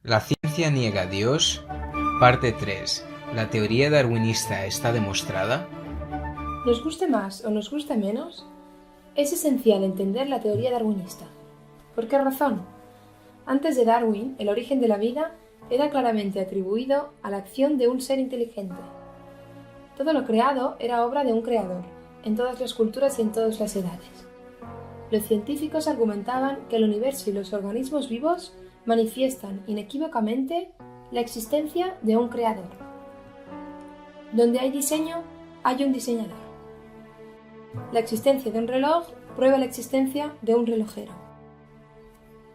La ciencia niega a Dios. Parte 3. ¿La teoría darwinista está demostrada? Nos guste más o nos guste menos, es esencial entender la teoría darwinista. ¿Por qué razón? Antes de Darwin, el origen de la vida era claramente atribuido a la acción de un ser inteligente. Todo lo creado era obra de un creador, en todas las culturas y en todas las edades. Los científicos argumentaban que el universo y los organismos vivos manifiestan inequívocamente la existencia de un creador. Donde hay diseño, hay un diseñador. La existencia de un reloj prueba la existencia de un relojero.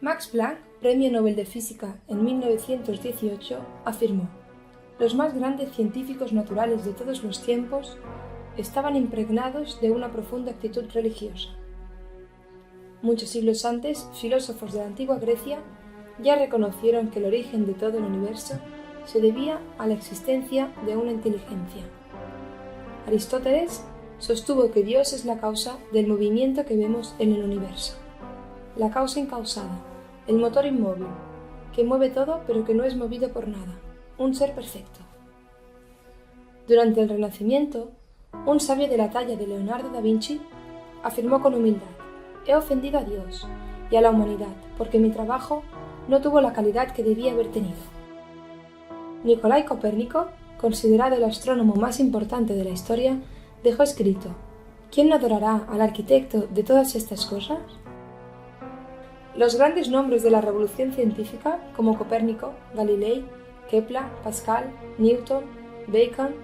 Max Planck, Premio Nobel de Física en 1918, afirmó: «Los más grandes científicos naturales de todos los tiempos estaban impregnados de una profunda actitud religiosa». Muchos siglos antes, filósofos de la antigua Grecia ya reconocieron que el origen de todo el universo se debía a la existencia de una inteligencia. Aristóteles sostuvo que Dios es la causa del movimiento que vemos en el universo, la causa incausada, el motor inmóvil, que mueve todo pero que no es movido por nada, un ser perfecto. Durante el Renacimiento, un sabio de la talla de Leonardo da Vinci afirmó con humildad: «He ofendido a Dios y a la humanidad porque mi trabajo no tuvo la calidad que debía haber tenido». Nicolai Copérnico, considerado el astrónomo más importante de la historia, dejó escrito: «¿Quién no adorará al arquitecto de todas estas cosas?». Los grandes nombres de la revolución científica, como Copérnico, Galilei, Kepler, Pascal, Newton, Bacon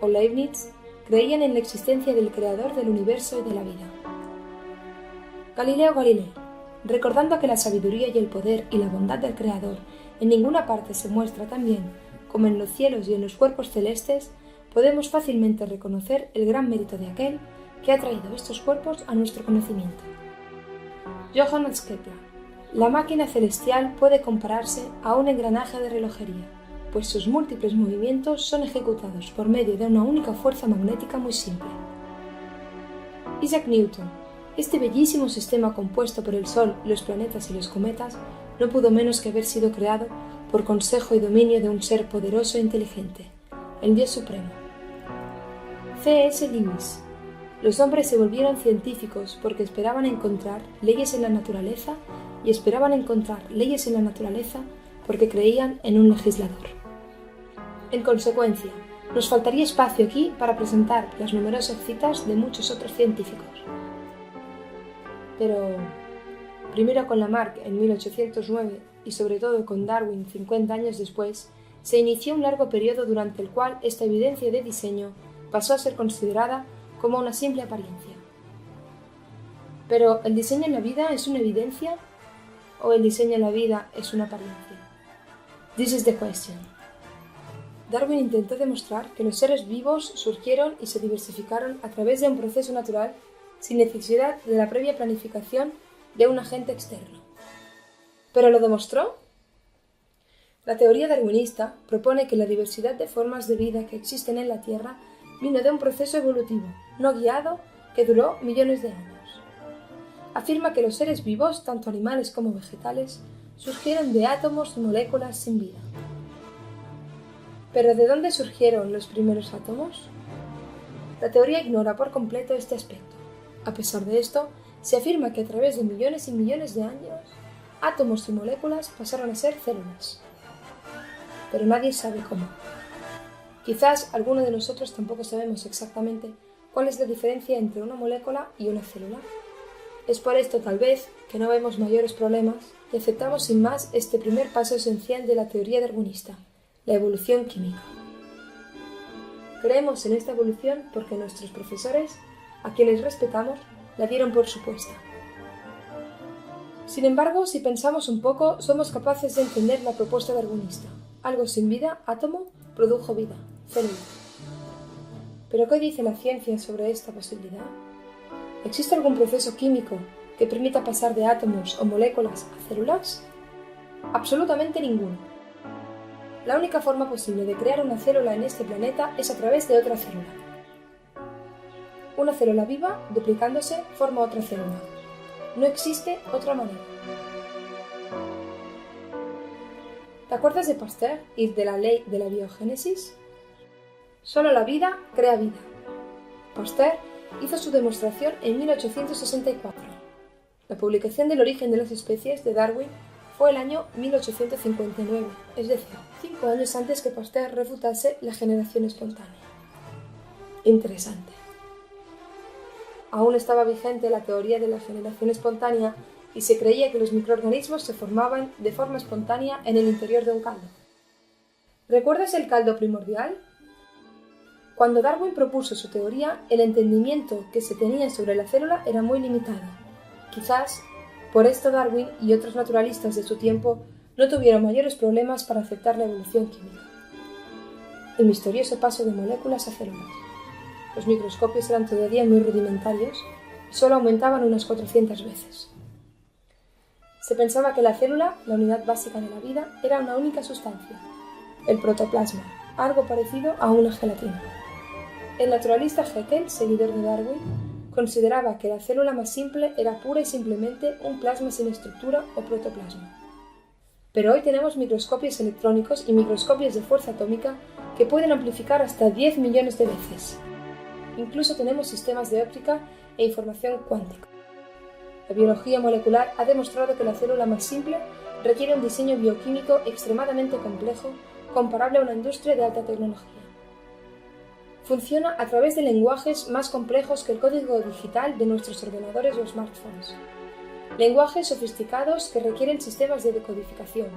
o Leibniz, creían en la existencia del creador del universo y de la vida. Galileo Galilei, recordando que la sabiduría y el poder y la bondad del creador en ninguna parte se muestra tan bien como en los cielos y en los cuerpos celestes, podemos fácilmente reconocer el gran mérito de aquel que ha traído estos cuerpos a nuestro conocimiento. Johannes Kepler: «La máquina celestial puede compararse a un engranaje de relojería, pues sus múltiples movimientos son ejecutados por medio de una única fuerza magnética muy simple». Isaac Newton: «Este bellísimo sistema compuesto por el Sol, los planetas y los cometas no pudo menos que haber sido creado por consejo y dominio de un ser poderoso e inteligente, el Dios Supremo». C.S. Lewis: «Los hombres se volvieron científicos porque esperaban encontrar leyes en la naturaleza y esperaban encontrar leyes en la naturaleza porque creían en un legislador». En consecuencia, nos faltaría espacio aquí para presentar las numerosas citas de muchos otros científicos. Pero, primero con Lamarck en 1809 y sobre todo con Darwin 50 años después, se inició un largo periodo durante el cual esta evidencia de diseño pasó a ser considerada como una simple apariencia. Pero, ¿el diseño en la vida es una evidencia o el diseño en la vida es una apariencia? This is the question. Darwin intentó demostrar que los seres vivos surgieron y se diversificaron a través de un proceso natural sin necesidad de la previa planificación de un agente externo. ¿Pero lo demostró? La teoría darwinista propone que la diversidad de formas de vida que existen en la Tierra vino de un proceso evolutivo, no guiado, que duró millones de años. Afirma que los seres vivos, tanto animales como vegetales, surgieron de átomos y moléculas sin vida. ¿Pero de dónde surgieron los primeros átomos? La teoría ignora por completo este aspecto. A pesar de esto, se afirma que a través de millones y millones de años, átomos y moléculas pasaron a ser células. Pero nadie sabe cómo. Quizás alguno de nosotros tampoco sabemos exactamente cuál es la diferencia entre una molécula y una célula. Es por esto, tal vez, que no vemos mayores problemas y aceptamos sin más este primer paso esencial de la teoría darwinista, la evolución química. Creemos en esta evolución porque nuestros profesores, a quienes respetamos, la dieron por supuesta. Sin embargo, si pensamos un poco, somos capaces de entender la propuesta darwinista. Algo sin vida, átomo, produjo vida, célula. ¿Pero qué dice la ciencia sobre esta posibilidad? ¿Existe algún proceso químico que permita pasar de átomos o moléculas a células? Absolutamente ninguno. La única forma posible de crear una célula en este planeta es a través de otra célula. Una célula viva, duplicándose, forma otra célula. No existe otra manera. ¿Te acuerdas de Pasteur y de la ley de la biogénesis? Solo la vida crea vida. Pasteur hizo su demostración en 1864. La publicación del origen de las especies de Darwin fue el año 1859, es decir, 5 años antes que Pasteur refutase la generación espontánea. Interesante. Aún estaba vigente la teoría de la generación espontánea y se creía que los microorganismos se formaban de forma espontánea en el interior de un caldo. ¿Recuerdas el caldo primordial? Cuando Darwin propuso su teoría, el entendimiento que se tenía sobre la célula era muy limitado. Quizás, por esto Darwin y otros naturalistas de su tiempo no tuvieron mayores problemas para aceptar la evolución química. El misterioso paso de moléculas a células. Los microscopios eran todavía muy rudimentarios y solo aumentaban unas 400 veces. Se pensaba que la célula, la unidad básica de la vida, era una única sustancia, el protoplasma, algo parecido a una gelatina. El naturalista Haeckel, seguidor de Darwin, consideraba que la célula más simple era pura y simplemente un plasma sin estructura o protoplasma. Pero hoy tenemos microscopios electrónicos y microscopios de fuerza atómica que pueden amplificar hasta 10 millones de veces. Incluso tenemos sistemas de óptica e información cuántica. La biología molecular ha demostrado que la célula más simple requiere un diseño bioquímico extremadamente complejo, comparable a una industria de alta tecnología. Funciona a través de lenguajes más complejos que el código digital de nuestros ordenadores o smartphones. Lenguajes sofisticados que requieren sistemas de decodificación,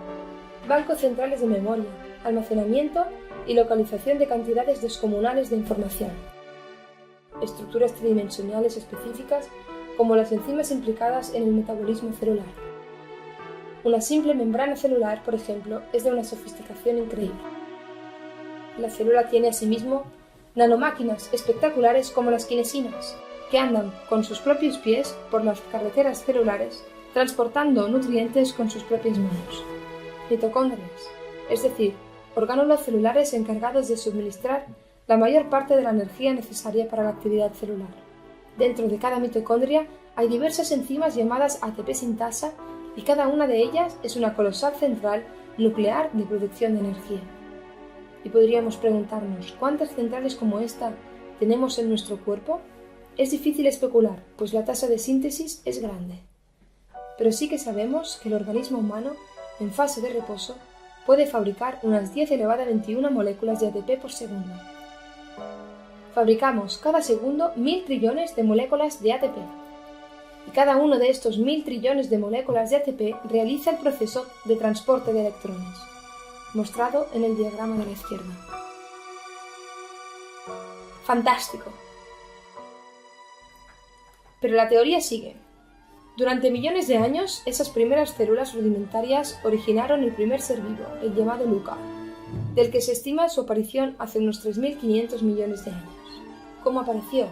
bancos centrales de memoria, almacenamiento y localización de cantidades descomunales de información. Estructuras tridimensionales específicas como las enzimas implicadas en el metabolismo celular. Una simple membrana celular, por ejemplo, es de una sofisticación increíble. La célula tiene asimismo nanomáquinas espectaculares como las kinesinas, que andan con sus propios pies por las carreteras celulares, transportando nutrientes con sus propias manos. Mitocondrias, es decir, orgánulos celulares encargados de suministrar la mayor parte de la energía necesaria para la actividad celular. Dentro de cada mitocondria hay diversas enzimas llamadas ATP sintasa y cada una de ellas es una colosal central nuclear de producción de energía. Y podríamos preguntarnos, ¿cuántas centrales como esta tenemos en nuestro cuerpo? Es difícil especular, pues la tasa de síntesis es grande. Pero sí que sabemos que el organismo humano, en fase de reposo, puede fabricar unas 10 elevada a 21 moléculas de ATP por segundo. Fabricamos cada segundo 1000 trillones de moléculas de ATP. Y cada uno de estos 1000 trillones de moléculas de ATP realiza el proceso de transporte de electrones, mostrado en el diagrama de la izquierda. ¡Fantástico! Pero la teoría sigue. Durante millones de años, esas primeras células rudimentarias originaron el primer ser vivo, el llamado Luca, del que se estima su aparición hace unos 3.500 millones de años. ¿Cómo apareció?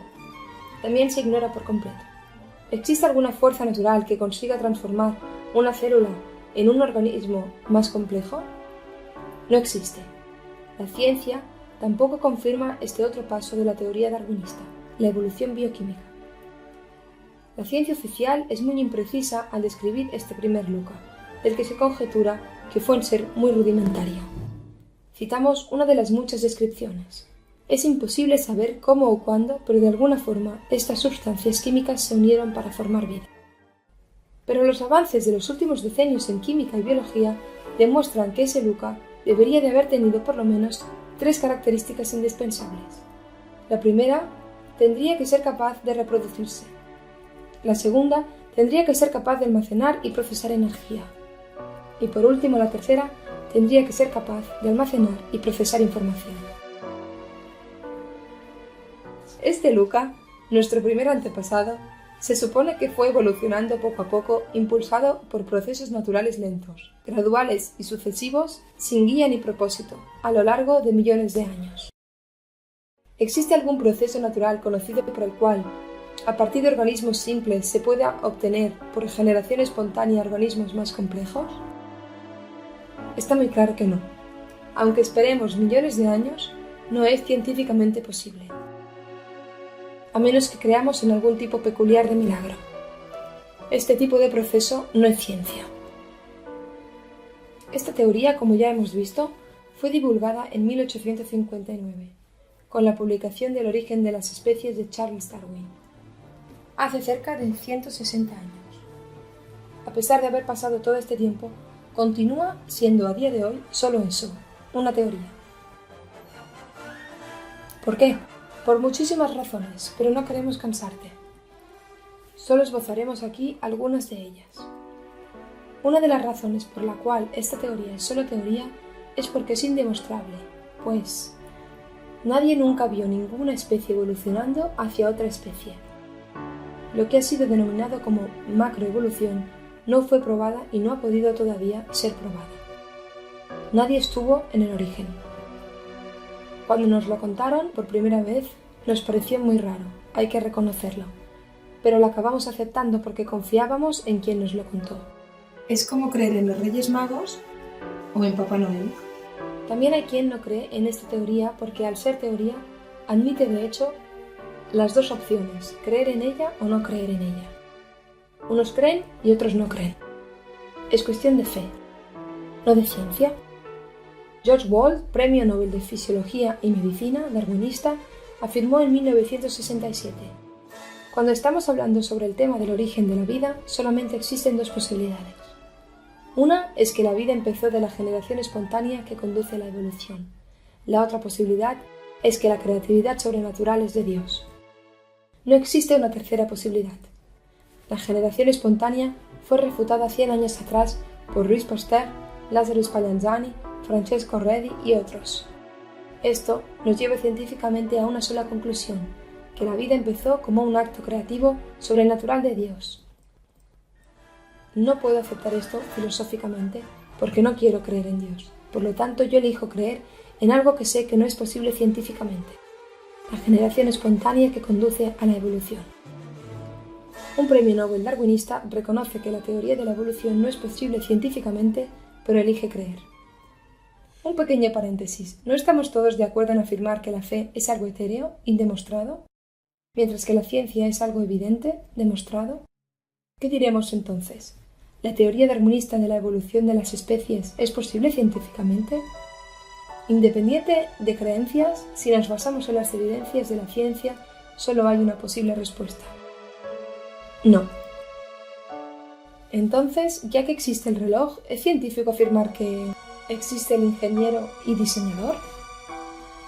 También se ignora por completo. ¿Existe alguna fuerza natural que consiga transformar una célula en un organismo más complejo? No existe. La ciencia tampoco confirma este otro paso de la teoría darwinista, la evolución bioquímica. La ciencia oficial es muy imprecisa al describir este primer Luca, del que se conjetura que fue un ser muy rudimentario. Citamos una de las muchas descripciones. Es imposible saber cómo o cuándo, pero de alguna forma estas sustancias químicas se unieron para formar vida. Pero los avances de los últimos decenios en química y biología demuestran que ese Luca debería de haber tenido por lo menos 3 características indispensables. La primera, tendría que ser capaz de reproducirse. La segunda, tendría que ser capaz de almacenar y procesar energía. Y por último, la tercera, tendría que ser capaz de almacenar y procesar información. Este Luca, nuestro primer antepasado, se supone que fue evolucionando poco a poco, impulsado por procesos naturales lentos, graduales y sucesivos, sin guía ni propósito, a lo largo de millones de años. ¿Existe algún proceso natural conocido por el cual, a partir de organismos simples, se pueda obtener por generación espontánea organismos más complejos? Está muy claro que no. Aunque esperemos millones de años, no es científicamente posible. A menos que creamos en algún tipo peculiar de milagro. Este tipo de proceso no es ciencia. Esta teoría, como ya hemos visto, fue divulgada en 1859, con la publicación del origen de las especies de Charles Darwin, hace cerca de 160 años. A pesar de haber pasado todo este tiempo, continúa siendo a día de hoy solo eso, una teoría. ¿Por qué? Por muchísimas razones, pero no queremos cansarte. Solo esbozaremos aquí algunas de ellas. Una de las razones por la cual esta teoría es solo teoría es porque es indemostrable, pues nadie nunca vio ninguna especie evolucionando hacia otra especie. Lo que ha sido denominado como macroevolución no fue probada y no ha podido todavía ser probada. Nadie estuvo en el origen. Cuando nos lo contaron por primera vez, nos pareció muy raro, hay que reconocerlo, pero lo acabamos aceptando porque confiábamos en quien nos lo contó. Es como creer en los Reyes Magos o en Papá Noel. También hay quien no cree en esta teoría porque, al ser teoría, admite de hecho las dos opciones, creer en ella o no creer en ella. Unos creen y otros no creen. Es cuestión de fe, no de ciencia. George Wald, Premio Nobel de Fisiología y Medicina, darwinista, afirmó en 1967: cuando estamos hablando sobre el tema del origen de la vida, solamente existen dos posibilidades. Una es que la vida empezó de la generación espontánea que conduce a la evolución. La otra posibilidad es que la creatividad sobrenatural es de Dios. No existe una tercera posibilidad. La generación espontánea fue refutada 100 años atrás por Louis Pasteur, Lazzaro Spallanzani, Francesco Redi y otros. Esto nos lleva científicamente a una sola conclusión, que la vida empezó como un acto creativo sobrenatural de Dios. No puedo aceptar esto filosóficamente porque no quiero creer en Dios. Por lo tanto, yo elijo creer en algo que sé que no es posible científicamente: la generación espontánea que conduce a la evolución. Un premio Nobel darwinista reconoce que la teoría de la evolución no es posible científicamente, pero elige creer. Un pequeño paréntesis. ¿No estamos todos de acuerdo en afirmar que la fe es algo etéreo, indemostrado, mientras que la ciencia es algo evidente, demostrado? ¿Qué diremos entonces? ¿La teoría darwinista de la evolución de las especies es posible científicamente? Independiente de creencias, si nos basamos en las evidencias de la ciencia, solo hay una posible respuesta: no. Entonces, ya que existe el reloj, ¿es científico afirmar que existe el ingeniero y diseñador?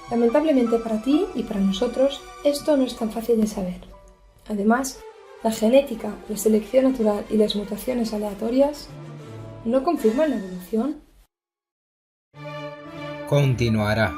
Lamentablemente para ti y para nosotros, esto no es tan fácil de saber. Además, la genética, la selección natural y las mutaciones aleatorias no confirman la evolución. Continuará.